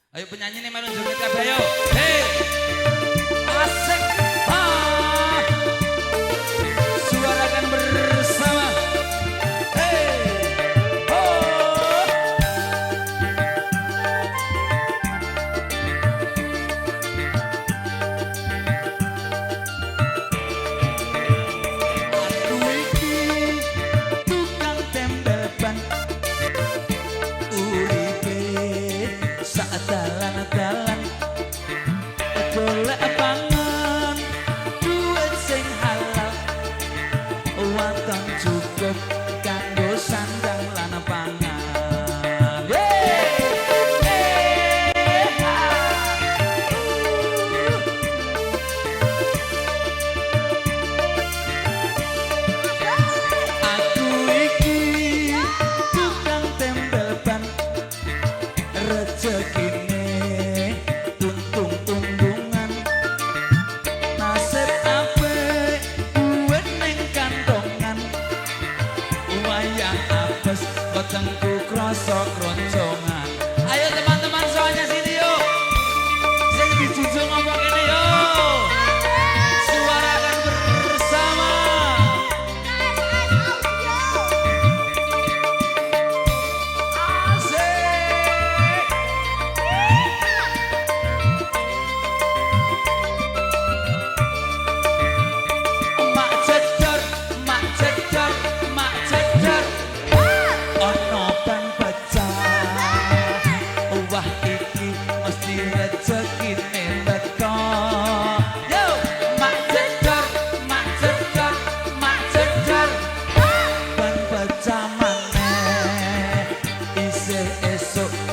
Ayo penyanyi nih melu joget kabeh ayo. Hei. Asik. Ah. Suarakan bersama. Hei. Oh. Aku iki tukang tembel ban. Dalan-dalan golek pangan duit sing halal wonten cukup kanggo sandang lan pangan. Aku iki tukang tembel ban rezeki wetengku krasa kroncongan. Ayo teman-teman semuanya sini yuk. Sing dijunjung ngomong ini yuk. Suarakan bersama. Asik. Mak cedor, mak cedor, mak cedor.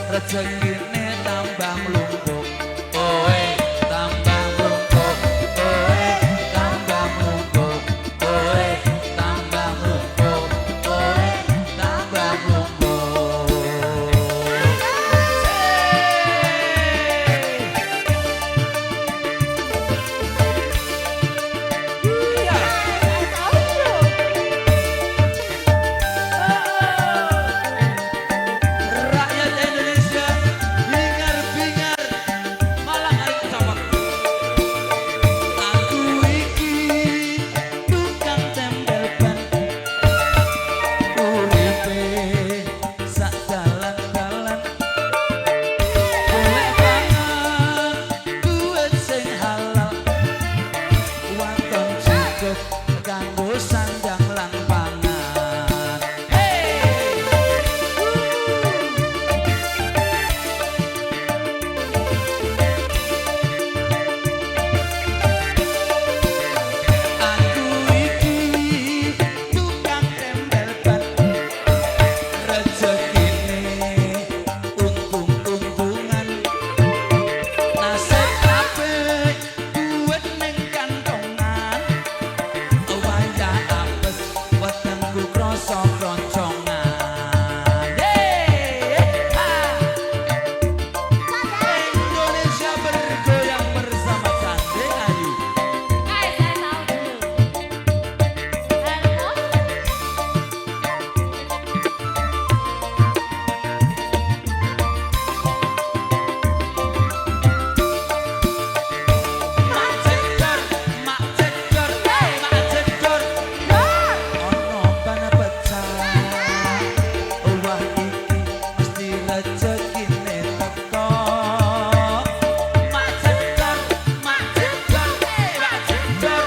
Rezekine tambah mlumpuk, oe tambah mlumpuk, oe tambah mlumpuk, oe tambah mlumpuk, oe tambah mlumpuk. Iya. Rakyat Indonesia bingar-bingar malah ayo copot. Aku iki tukang tembel ban uripe sak dalan-dalan golek pangan duit sing halal wonten cukup kanggo sandang lan pangan. Indonesia bergoyang bersama Sandi Ayu. Saya tahu Mak cedor, mak cedor, mak cedor. Ono bana pecah. Wah iki mesti rezekine teko. Mak cedor, mak cedor, mak cedor.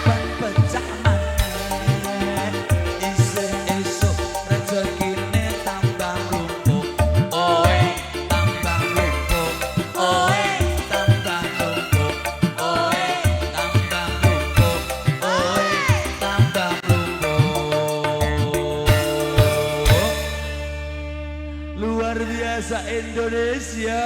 Ban pecah maneh. Isih esuk rezekine tambah mlumpuk. Oe tambah mlumpuk. Oe tambah mlumpuk. Oe tambah mlumpuk. Oe tambah mlumpuk. Luar biasa Indonesia.